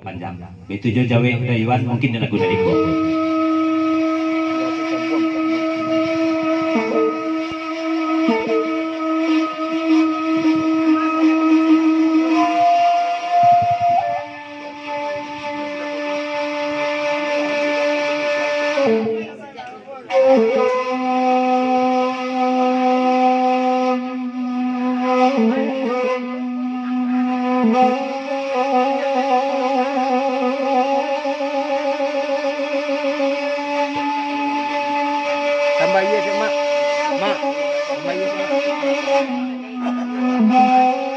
panjang. Begitu jo jawe udah Iwan mungkin lagu dari gua. Tambah iya sih mak, tambah iya sih,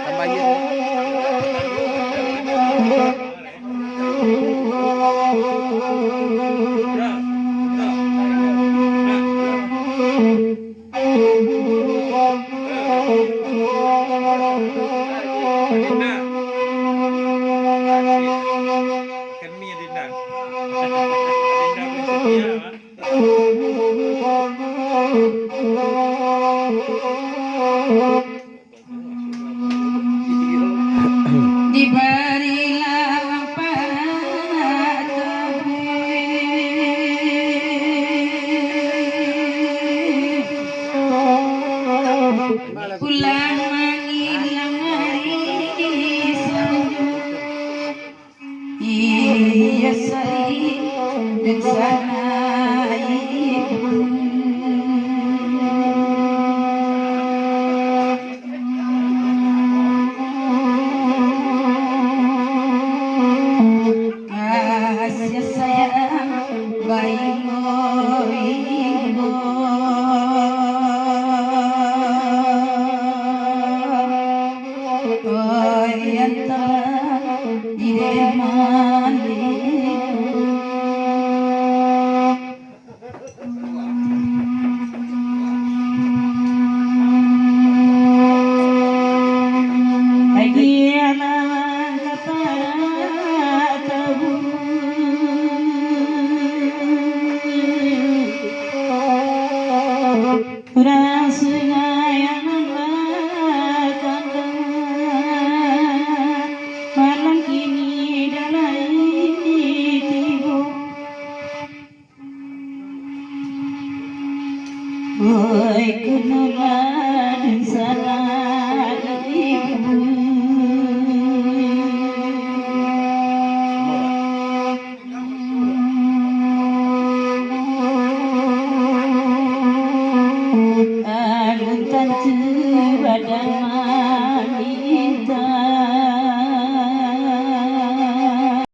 tambah iya sih. Diberilah pulang menghilang iya sari dan sana kasih sayang baik ibu yang telah diremani